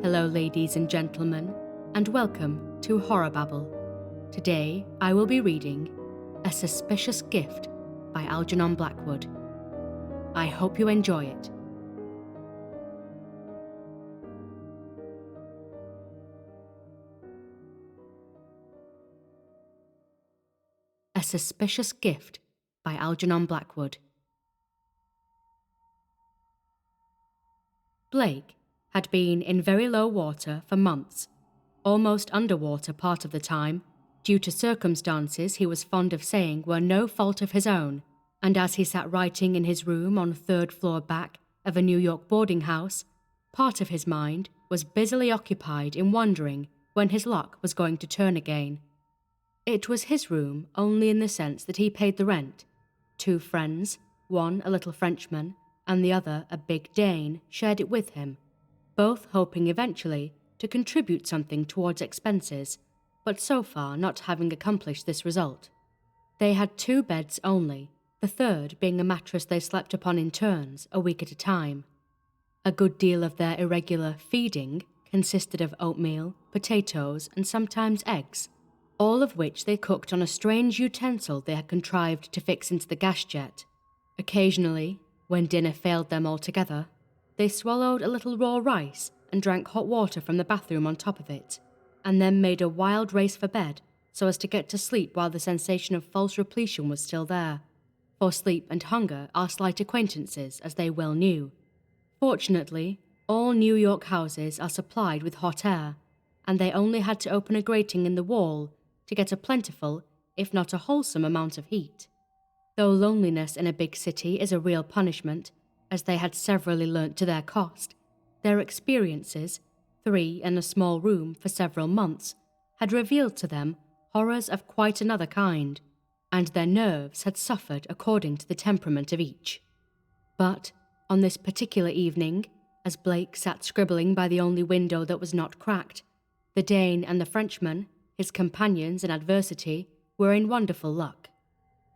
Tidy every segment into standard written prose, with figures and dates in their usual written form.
Hello ladies and gentlemen, and welcome to HorrorBabble. Today I will be reading A Suspicious Gift by Algernon Blackwood. I hope you enjoy it. A Suspicious Gift by Algernon Blackwood. Blake had been in very low water for months, almost underwater part of the time, due to circumstances he was fond of saying were no fault of his own, and as he sat writing in his room on third floor back of a New York boarding house, part of his mind was busily occupied in wondering when his luck was going to turn again. It was his room only in the sense that he paid the rent. Two friends, one a little Frenchman, and the other a big Dane, shared it with him, both hoping eventually to contribute something towards expenses, but so far not having accomplished this result. They had 2 beds only, the third being a mattress they slept upon in turns, a week at a time. A good deal of their irregular feeding consisted of oatmeal, potatoes, and sometimes eggs, all of which they cooked on a strange utensil they had contrived to fix into the gas jet. Occasionally, when dinner failed them altogether, they swallowed a little raw rice and drank hot water from the bathroom on top of it, and then made a wild race for bed so as to get to sleep while the sensation of false repletion was still there. For sleep and hunger are slight acquaintances, as they well knew. Fortunately, all New York houses are supplied with hot air, and they only had to open a grating in the wall to get a plentiful, if not a wholesome amount of heat. Though loneliness in a big city is a real punishment, as they had severally learnt to their cost, their experiences, 3 in a small room for several months, had revealed to them horrors of quite another kind, and their nerves had suffered according to the temperament of each. But on this particular evening, as Blake sat scribbling by the only window that was not cracked, the Dane and the Frenchman, his companions in adversity, were in wonderful luck.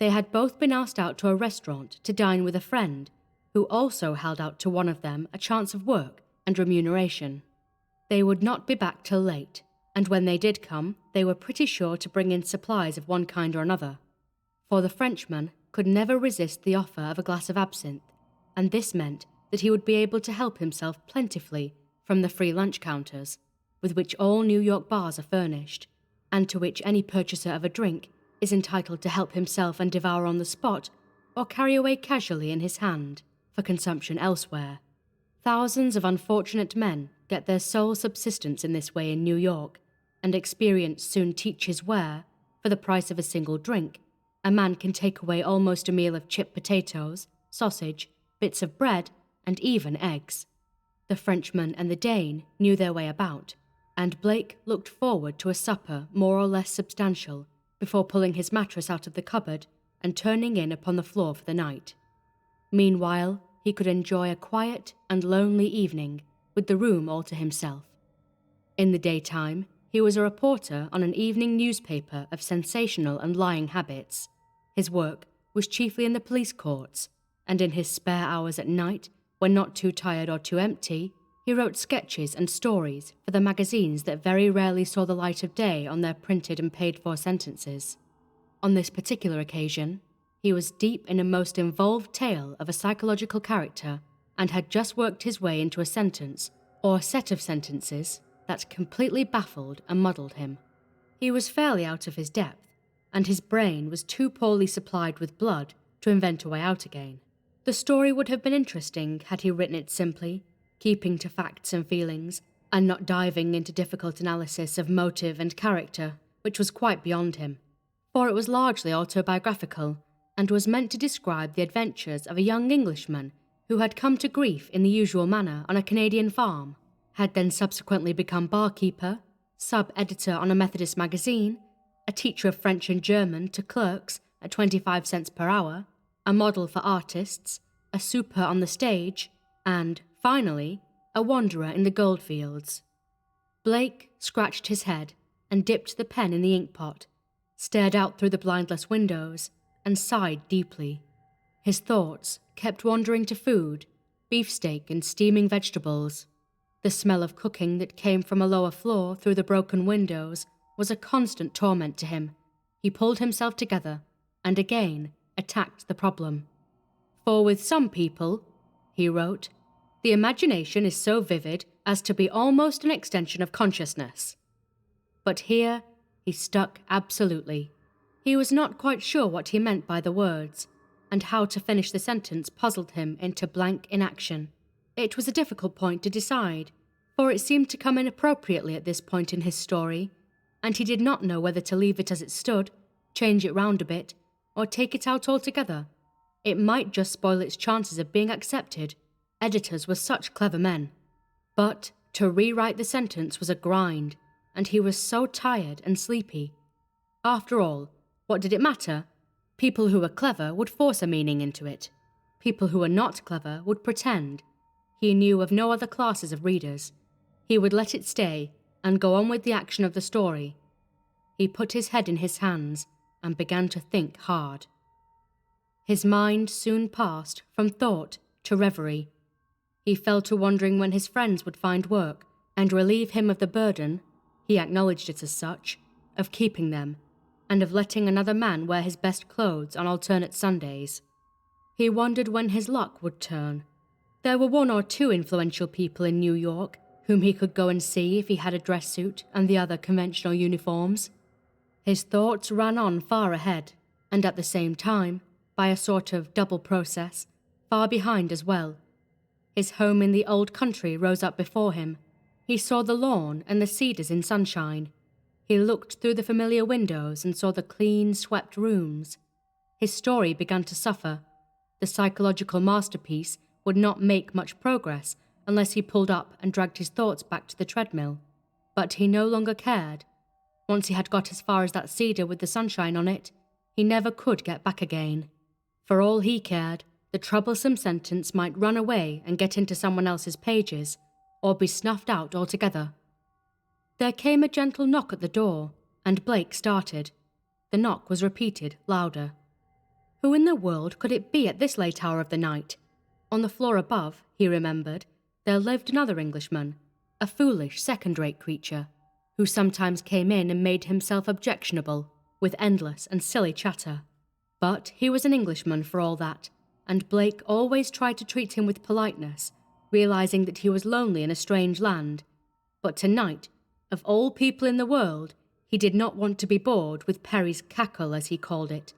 They had both been asked out to a restaurant to dine with a friend, who also held out to one of them a chance of work and remuneration. They would not be back till late, and when they did come, they were pretty sure to bring in supplies of one kind or another. For the Frenchman could never resist the offer of a glass of absinthe, and this meant that he would be able to help himself plentifully from the free lunch counters, with which all New York bars are furnished, and to which any purchaser of a drink is entitled to help himself and devour on the spot, or carry away casually in his hand, for consumption elsewhere. Thousands of unfortunate men get their sole subsistence in this way in New York, and experience soon teaches where, for the price of a single drink, a man can take away almost a meal of chipped potatoes, sausage, bits of bread, and even eggs. The Frenchman and the Dane knew their way about, and Blake looked forward to a supper more or less substantial before pulling his mattress out of the cupboard and turning in upon the floor for the night. Meanwhile, he could enjoy a quiet and lonely evening with the room all to himself. In the daytime, he was a reporter on an evening newspaper of sensational and lying habits. His work was chiefly in the police courts, and in his spare hours at night, when not too tired or too empty, he wrote sketches and stories for the magazines that very rarely saw the light of day on their printed and paid-for sentences. On this particular occasion, he was deep in a most involved tale of a psychological character and had just worked his way into a sentence, or set of sentences, that completely baffled and muddled him. He was fairly out of his depth, and his brain was too poorly supplied with blood to invent a way out again. The story would have been interesting had he written it simply, keeping to facts and feelings, and not diving into difficult analysis of motive and character, which was quite beyond him. For it was largely autobiographical, and was meant to describe the adventures of a young Englishman who had come to grief in the usual manner on a Canadian farm, had then subsequently become barkeeper, sub-editor on a Methodist magazine, a teacher of French and German to clerks at 25 cents per hour, a model for artists, a super on the stage, and, finally, a wanderer in the goldfields. Blake scratched his head and dipped the pen in the inkpot, stared out through the blindless windows, and sighed deeply. His thoughts kept wandering to food, beefsteak and steaming vegetables. The smell of cooking that came from a lower floor through the broken windows was a constant torment to him. He pulled himself together and again attacked the problem. "For with some people," he wrote, "the imagination is so vivid as to be almost an extension of consciousness." But here he stuck absolutely. He was not quite sure what he meant by the words, and how to finish the sentence puzzled him into blank inaction. It was a difficult point to decide, for it seemed to come in appropriately at this point in his story, and he did not know whether to leave it as it stood, change it round a bit, or take it out altogether. It might just spoil its chances of being accepted. Editors were such clever men. But to rewrite the sentence was a grind, and he was so tired and sleepy. After all, what did it matter? People who were clever would force a meaning into it. People who were not clever would pretend. He knew of no other classes of readers. He would let it stay and go on with the action of the story. He put his head in his hands and began to think hard. His mind soon passed from thought to reverie. He fell to wondering when his friends would find work and relieve him of the burden, he acknowledged it as such, of keeping them, and of letting another man wear his best clothes on alternate Sundays. He wondered when his luck would turn. There were 1 or 2 influential people in New York whom he could go and see if he had a dress suit and the other conventional uniforms. His thoughts ran on far ahead, and at the same time, by a sort of double process, far behind as well. His home in the old country rose up before him. He saw the lawn and the cedars in sunshine. He looked through the familiar windows and saw the clean, swept rooms. His story began to suffer. The psychological masterpiece would not make much progress unless he pulled up and dragged his thoughts back to the treadmill. But he no longer cared. Once he had got as far as that cedar with the sunshine on it, he never could get back again. For all he cared, the troublesome sentence might run away and get into someone else's pages, or be snuffed out altogether. There came a gentle knock at the door, and Blake started. The knock was repeated, louder. Who in the world could it be at this late hour of the night? On the floor above, he remembered, there lived another Englishman, a foolish, second-rate creature, who sometimes came in and made himself objectionable, with endless and silly chatter. But he was an Englishman for all that, and Blake always tried to treat him with politeness, realizing that he was lonely in a strange land. But tonight, of all people in the world, he did not want to be bored with Perry's cackle, as he called it,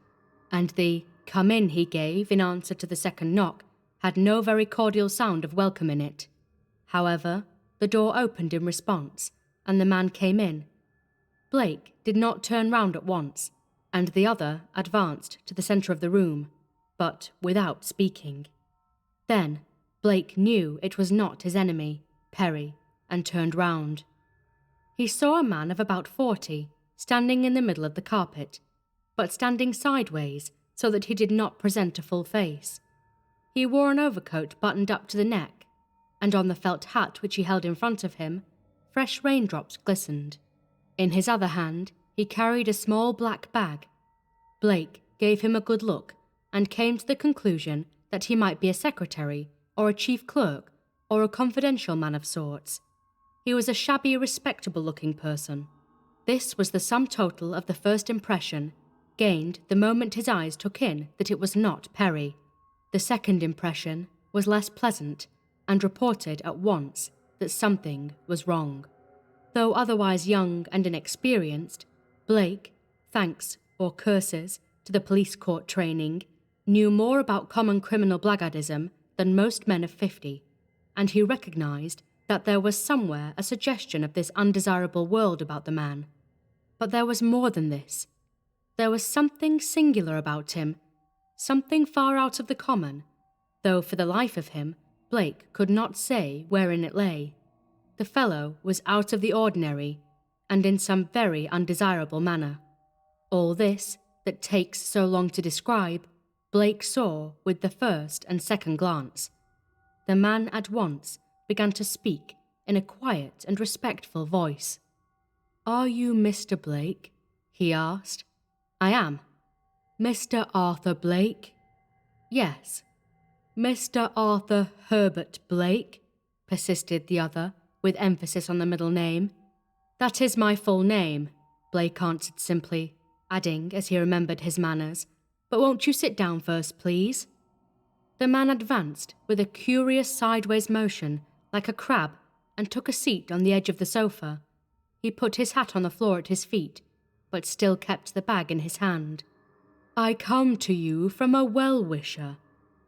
and the "come in" he gave in answer to the second knock had no very cordial sound of welcome in it. However, the door opened in response, and the man came in. Blake did not turn round at once, and the other advanced to the centre of the room, but without speaking. Then Blake knew it was not his enemy, Perry, and turned round. He saw a man of about 40, standing in the middle of the carpet, but standing sideways so that he did not present a full face. He wore an overcoat buttoned up to the neck, and on the felt hat which he held in front of him, fresh raindrops glistened. In his other hand, he carried a small black bag. Blake gave him a good look, and came to the conclusion that he might be a secretary, or a chief clerk, or a confidential man of sorts. He was a shabby, respectable-looking person. This was the sum total of the first impression, gained the moment his eyes took in that it was not Perry. The second impression was less pleasant, and reported at once that something was wrong. Though otherwise young and inexperienced, Blake, thanks or curses to the police court training, knew more about common criminal blackguardism than most men of 50, and he recognized that there was somewhere a suggestion of this undesirable world about the man. But there was more than this. There was something singular about him, something far out of the common, though for the life of him, Blake could not say wherein it lay. The fellow was out of the ordinary, and in some very undesirable manner. All this, that takes so long to describe, Blake saw with the first and second glance. The man at once began to speak in a quiet and respectful voice. "Are you Mr. Blake?" he asked. "I am." "Mr. Arthur Blake?" "Yes." "Mr. Arthur Herbert Blake?" persisted the other, with emphasis on the middle name. "That is my full name," Blake answered simply, adding, as he remembered his manners, "But won't you sit down first, please?" The man advanced with a curious sideways motion, like a crab, and took a seat on the edge of the sofa. He put his hat on the floor at his feet, but still kept the bag in his hand. "I come to you from a well-wisher,"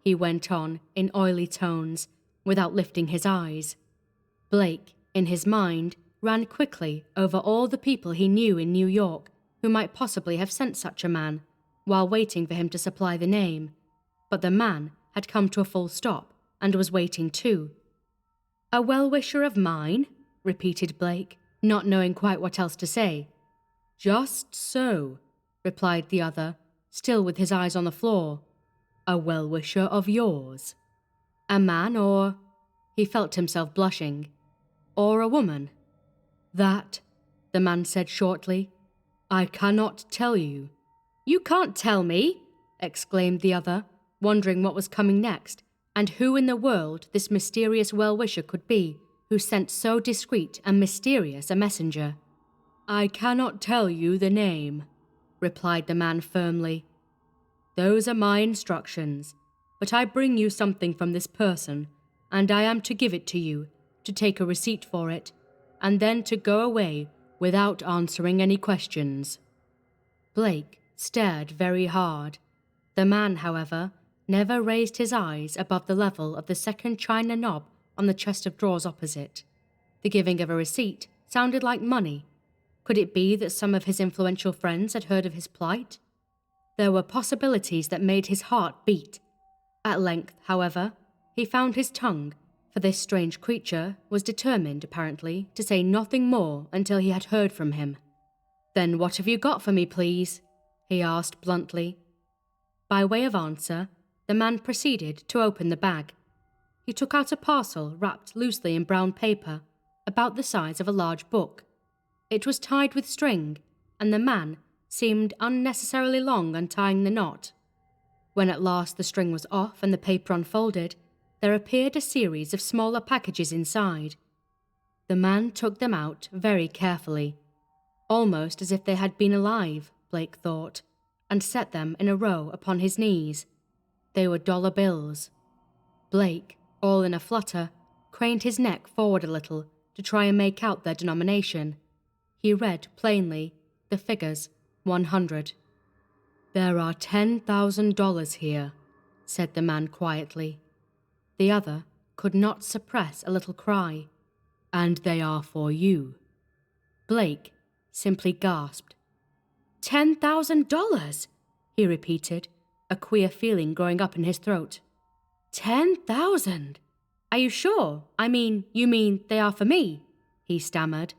he went on in oily tones, without lifting his eyes. Blake, in his mind, ran quickly over all the people he knew in New York who might possibly have sent such a man, while waiting for him to supply the name. But the man had come to a full stop, and was waiting too. "A well-wisher of mine?" repeated Blake, not knowing quite what else to say. "Just so," replied the other, still with his eyes on the floor. "A well-wisher of yours." "A man or—" He felt himself blushing. "Or a woman?" "That," the man said shortly, "I cannot tell you." "You can't tell me!" exclaimed the other, wondering what was coming next, and who in the world this mysterious well-wisher could be, who sent so discreet and mysterious a messenger. "I cannot tell you the name," replied the man firmly. "Those are my instructions, but I bring you something from this person, and I am to give it to you, to take a receipt for it, and then to go away without answering any questions." Blake stared very hard. The man, however, never raised his eyes above the level of the second china knob on the chest of drawers opposite. The giving of a receipt sounded like money. Could it be that some of his influential friends had heard of his plight? There were possibilities that made his heart beat. At length, however, he found his tongue, for this strange creature was determined, apparently, to say nothing more until he had heard from him. "Then what have you got for me, please?" he asked bluntly. By way of answer, the man proceeded to open the bag. He took out a parcel wrapped loosely in brown paper, about the size of a large book. It was tied with string, and the man seemed unnecessarily long untying the knot. When at last the string was off and the paper unfolded, there appeared a series of smaller packages inside. The man took them out very carefully, almost as if they had been alive, Blake thought, and set them in a row upon his knees. They were dollar bills. Blake, all in a flutter, craned his neck forward a little to try and make out their denomination. He read plainly the figures 100. "There are $10,000 here," said the man quietly. The other could not suppress a little cry. "And they are for you." Blake simply gasped. $10,000, he repeated, a queer feeling growing up in his throat. 10,000? Are you sure? You mean they are for me? He stammered.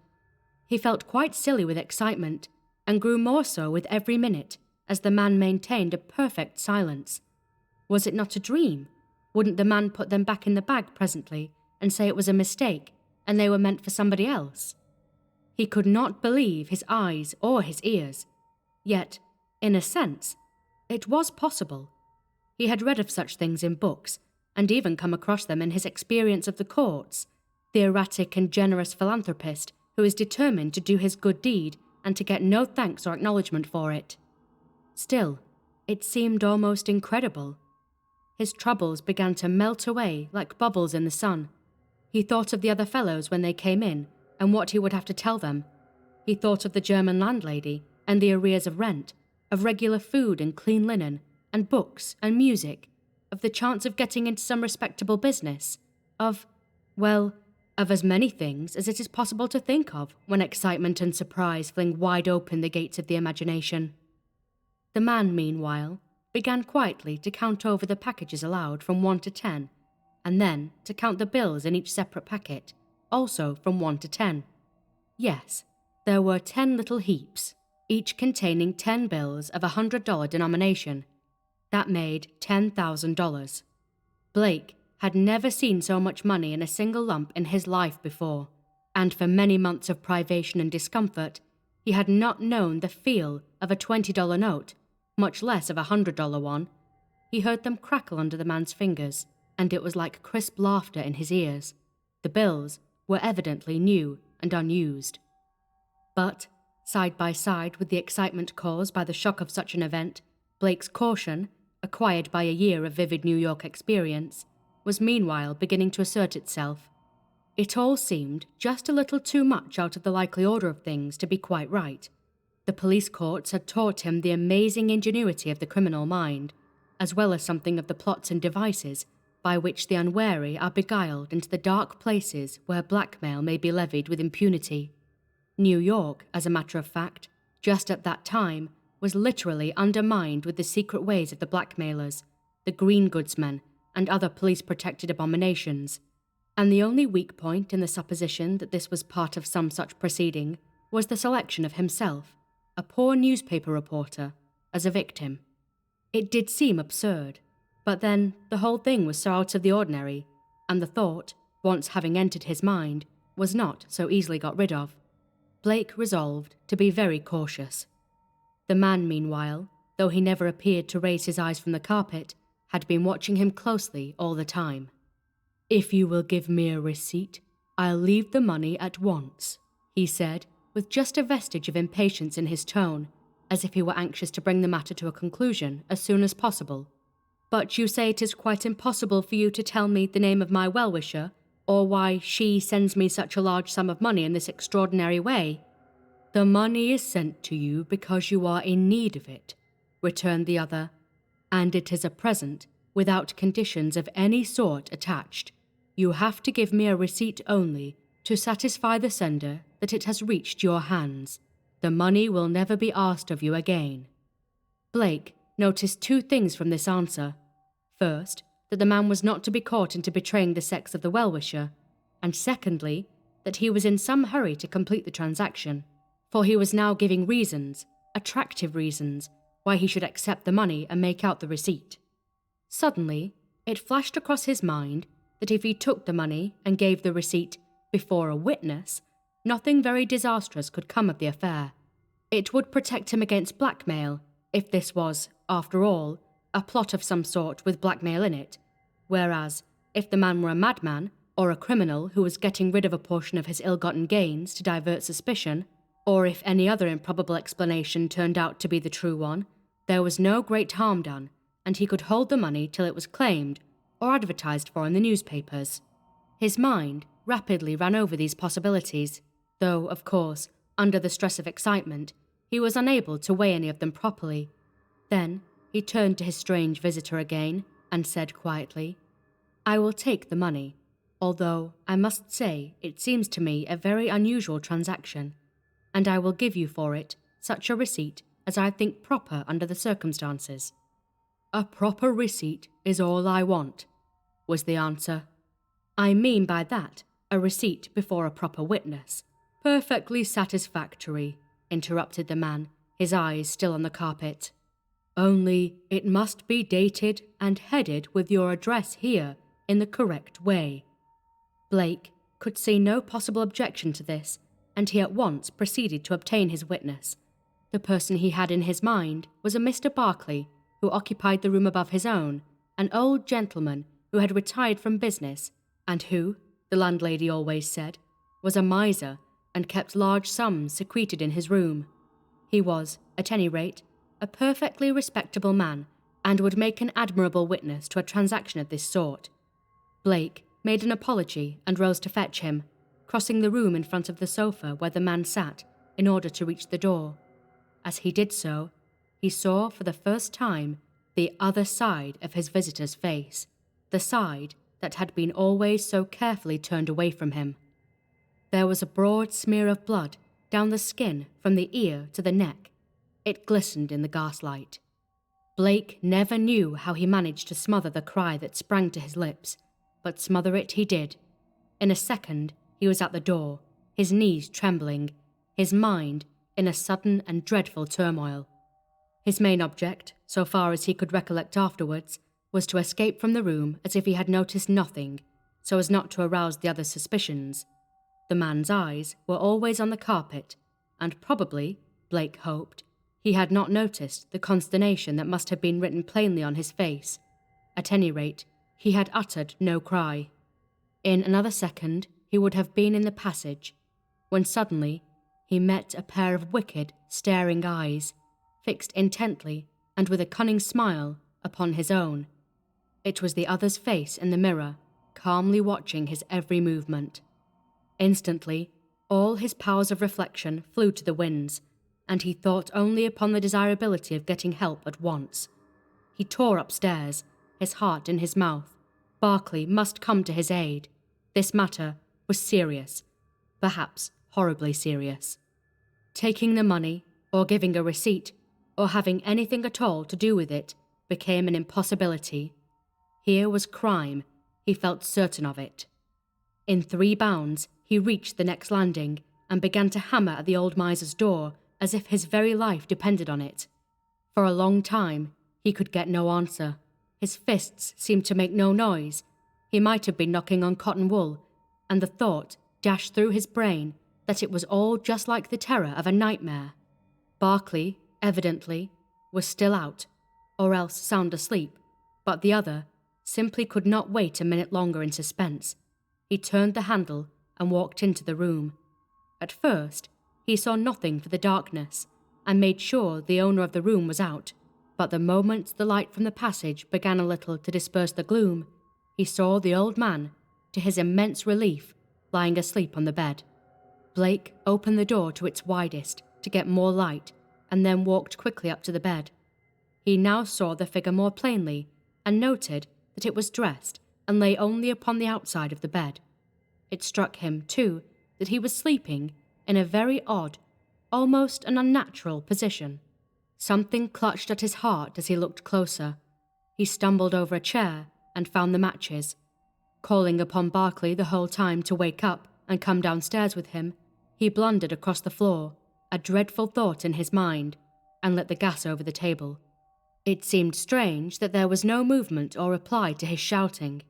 He felt quite silly with excitement, and grew more so with every minute, as the man maintained a perfect silence. Was it not a dream? Wouldn't the man put them back in the bag presently, and say it was a mistake, and they were meant for somebody else? He could not believe his eyes or his ears. Yet, in a sense, it was possible. He had read of such things in books, and even come across them in his experience of the courts, the erratic and generous philanthropist who is determined to do his good deed and to get no thanks or acknowledgement for it. Still, it seemed almost incredible. His troubles began to melt away like bubbles in the sun. He thought of the other fellows when they came in, and what he would have to tell them. He thought of the German landlady, and the arrears of rent, of regular food and clean linen, and books and music, of the chance of getting into some respectable business, of as many things as it is possible to think of when excitement and surprise fling wide open the gates of the imagination. The man, meanwhile, began quietly to count over the packages aloud from 1 to 10, and then to count the bills in each separate packet, also from 1 to 10. Yes, there were 10 little heaps, each containing 10 bills of $100 denomination. That made $10,000. Blake had never seen so much money in a single lump in his life before, and for many months of privation and discomfort, he had not known the feel of a $20 note, much less of a $100 one. He heard them crackle under the man's fingers, and it was like crisp laughter in his ears. The bills, were evidently new and unused. But, side by side with the excitement caused by the shock of such an event, Blake's caution, acquired by a year of vivid New York experience, was meanwhile beginning to assert itself. It all seemed just a little too much out of the likely order of things to be quite right. The police courts had taught him the amazing ingenuity of the criminal mind, as well as something of the plots and devices by which the unwary are beguiled into the dark places where blackmail may be levied with impunity. New York, as a matter of fact, just at that time, was literally undermined with the secret ways of the blackmailers, the green goodsmen, and other police-protected abominations, and the only weak point in the supposition that this was part of some such proceeding was the selection of himself, a poor newspaper reporter, as a victim. It did seem absurd, but then the whole thing was so out of the ordinary, and the thought, once having entered his mind, was not so easily got rid of. Blake resolved to be very cautious. The man, meanwhile, though he never appeared to raise his eyes from the carpet, had been watching him closely all the time. "If you will give me a receipt, I'll leave the money at once," he said, with just a vestige of impatience in his tone, as if he were anxious to bring the matter to a conclusion as soon as possible. "But you say it is quite impossible for you to tell me the name of my well-wisher, or why she sends me such a large sum of money in this extraordinary way?" "The money is sent to you because you are in need of it," returned the other, "and it is a present without conditions of any sort attached. You have to give me a receipt only to satisfy the sender that it has reached your hands. The money will never be asked of you again." Blake noticed two things from this answer. First, that the man was not to be caught into betraying the sex of the well-wisher, and secondly, that he was in some hurry to complete the transaction, for he was now giving reasons, attractive reasons, why he should accept the money and make out the receipt. Suddenly, it flashed across his mind that if he took the money and gave the receipt before a witness, nothing very disastrous could come of the affair. It would protect him against blackmail, if this was, after all, a plot of some sort with blackmail in it, whereas, if the man were a madman, or a criminal who was getting rid of a portion of his ill-gotten gains to divert suspicion, or if any other improbable explanation turned out to be the true one, there was no great harm done, and he could hold the money till it was claimed or advertised for in the newspapers. His mind rapidly ran over these possibilities, though, of course, under the stress of excitement, he was unable to weigh any of them properly. Then he turned to his strange visitor again and said quietly, "I will take the money, although I must say it seems to me a very unusual transaction, and I will give you for it such a receipt as I think proper under the circumstances." "A proper receipt is all I want," was the answer. "I mean by that a receipt before a proper witness." "Perfectly satisfactory," interrupted the man, his eyes still on the carpet. "Only it must be dated and headed with your address here in the correct way." Blake could see no possible objection to this, and he at once proceeded to obtain his witness. The person he had in his mind was a Mr. Barclay, who occupied the room above his own, an old gentleman who had retired from business, and who, the landlady always said, was a miser and kept large sums secreted in his room. He was, at any rate, a perfectly respectable man, and would make an admirable witness to a transaction of this sort. Blake made an apology and rose to fetch him, crossing the room in front of the sofa where the man sat in order to reach the door. As he did so, he saw for the first time the other side of his visitor's face, the side that had been always so carefully turned away from him. There was a broad smear of blood down the skin from the ear to the neck. It glistened in the gaslight. Blake never knew how he managed to smother the cry that sprang to his lips, but smother it he did. In a second, he was at the door, his knees trembling, his mind in a sudden and dreadful turmoil. His main object, so far as he could recollect afterwards, was to escape from the room as if he had noticed nothing, so as not to arouse the other's suspicions. The man's eyes were always on the carpet, and probably, Blake hoped, he had not noticed the consternation that must have been written plainly on his face. At any rate, he had uttered no cry. In another second, he would have been in the passage, when suddenly he met a pair of wicked, staring eyes, fixed intently and with a cunning smile upon his own. It was the other's face in the mirror, calmly watching his every movement. Instantly, all his powers of reflection flew to the winds, and he thought only upon the desirability of getting help at once. He tore upstairs, his heart in his mouth. Barclay must come to his aid. This matter was serious, perhaps horribly serious. Taking the money, or giving a receipt, or having anything at all to do with it became an impossibility. Here was crime, he felt certain of it. In 3 bounds, he reached the next landing and began to hammer at the old miser's door as if his very life depended on it. For a long time, he could get no answer. His fists seemed to make no noise. He might have been knocking on cotton wool, and the thought dashed through his brain that it was all just like the terror of a nightmare. Barclay, evidently, was still out, or else sound asleep, but the other simply could not wait a minute longer in suspense. He turned the handle and walked into the room. At first, he saw nothing for the darkness, and made sure the owner of the room was out, but the moment the light from the passage began a little to disperse the gloom, he saw the old man, to his immense relief, lying asleep on the bed. Blake opened the door to its widest to get more light, and then walked quickly up to the bed. He now saw the figure more plainly, and noted that it was dressed and lay only upon the outside of the bed. It struck him, too, that he was sleeping in a very odd, almost an unnatural position. Something clutched at his heart as he looked closer. He stumbled over a chair and found the matches. Calling upon Barclay the whole time to wake up and come downstairs with him, he blundered across the floor, a dreadful thought in his mind, and lit the gas over the table. It seemed strange that there was no movement or reply to his shouting,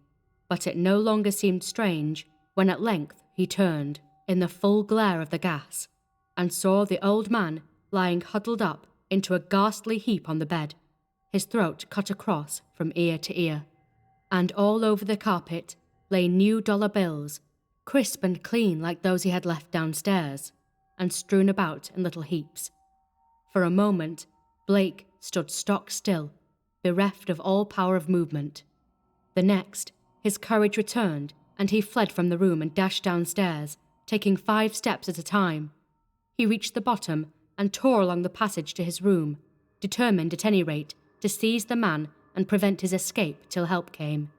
but it no longer seemed strange when at length he turned, in the full glare of the gas, and saw the old man lying huddled up into a ghastly heap on the bed, his throat cut across from ear to ear. And all over the carpet lay new dollar bills, crisp and clean like those he had left downstairs, and strewn about in little heaps. For a moment, Blake stood stock still, bereft of all power of movement. The next, his courage returned, and he fled from the room and dashed downstairs, taking 5 steps at a time. He reached the bottom and tore along the passage to his room, determined at any rate to seize the man and prevent his escape till help came.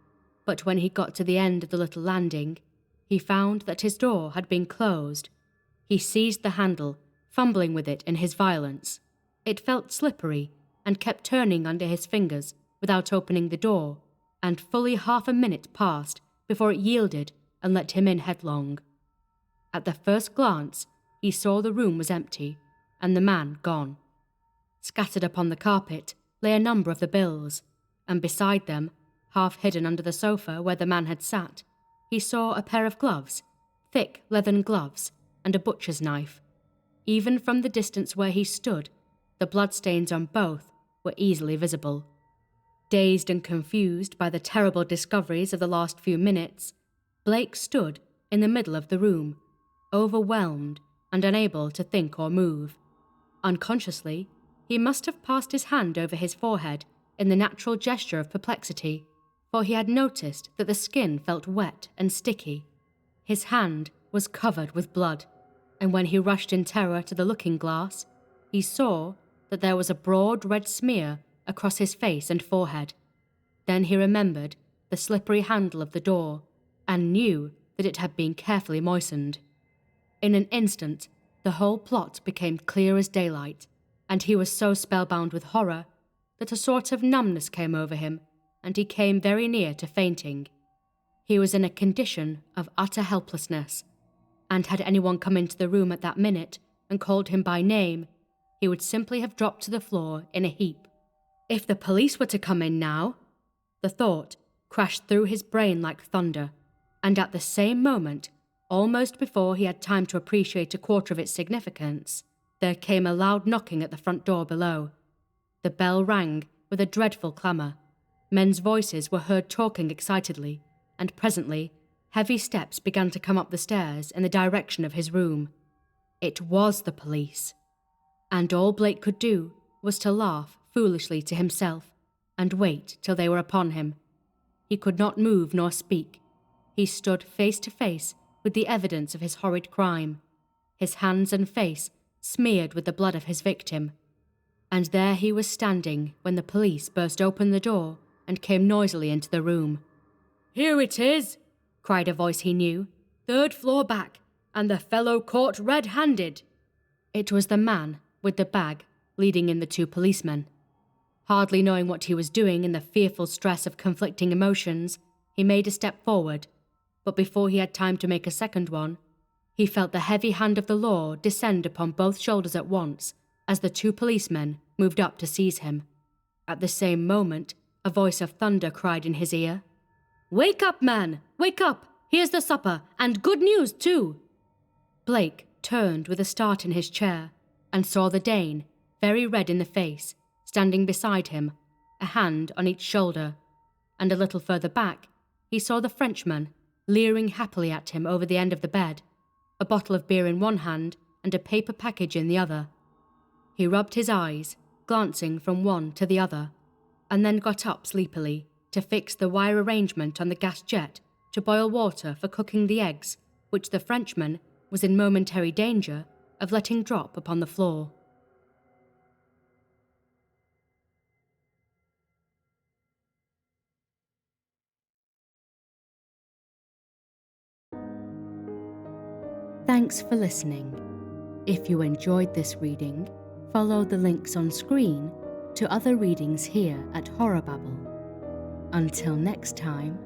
But when he got to the end of the little landing, he found that his door had been closed. He seized the handle, fumbling with it in his violence. It felt slippery and kept turning under his fingers without opening the door, and fully half a minute passed before it yielded and let him in headlong. At the first glance, he saw the room was empty, and the man gone. Scattered upon the carpet lay a number of the bills, and beside them, half hidden under the sofa where the man had sat, he saw a pair of gloves, thick leathern gloves, and a butcher's knife. Even from the distance where he stood, the bloodstains on both were easily visible. Dazed and confused by the terrible discoveries of the last few minutes, Blake stood in the middle of the room, overwhelmed and unable to think or move. Unconsciously, he must have passed his hand over his forehead in the natural gesture of perplexity, for he had noticed that the skin felt wet and sticky. His hand was covered with blood, and when he rushed in terror to the looking-glass, he saw that there was a broad red smear across his face and forehead. Then he remembered the slippery handle of the door, and knew that it had been carefully moistened. In an instant, the whole plot became clear as daylight, and he was so spellbound with horror that a sort of numbness came over him, and he came very near to fainting. He was in a condition of utter helplessness, and had anyone come into the room at that minute and called him by name, he would simply have dropped to the floor in a heap. If the police were to come in now, the thought crashed through his brain like thunder, and at the same moment, almost before he had time to appreciate a quarter of its significance, there came a loud knocking at the front door below. The bell rang with a dreadful clamour. Men's voices were heard talking excitedly, and presently heavy steps began to come up the stairs in the direction of his room. It was the police. And all Blake could do was to laugh foolishly to himself and wait till they were upon him. He could not move nor speak. He stood face to face with the evidence of his horrid crime, his hands and face smeared with the blood of his victim. And there he was standing when the police burst open the door and came noisily into the room. "Here it is," cried a voice he knew. "Third floor back, and the fellow caught red-handed." It was the man with the bag leading in the two policemen. Hardly knowing what he was doing in the fearful stress of conflicting emotions, he made a step forward, but before he had time to make a second one, he felt the heavy hand of the law descend upon both shoulders at once as the two policemen moved up to seize him. At the same moment, a voice of thunder cried in his ear, "Wake up, man! Wake up! Here's the supper, and good news, too!" Blake turned with a start in his chair and saw the Dane, very red in the face, standing beside him, a hand on each shoulder, and a little further back he saw the Frenchman leering happily at him over the end of the bed, a bottle of beer in one hand and a paper package in the other. He rubbed his eyes, glancing from one to the other, and then got up sleepily to fix the wire arrangement on the gas jet to boil water for cooking the eggs, which the Frenchman was in momentary danger of letting drop upon the floor. Thanks for listening. If you enjoyed this reading, follow the links on screen to other readings here at HorrorBabble. Until next time,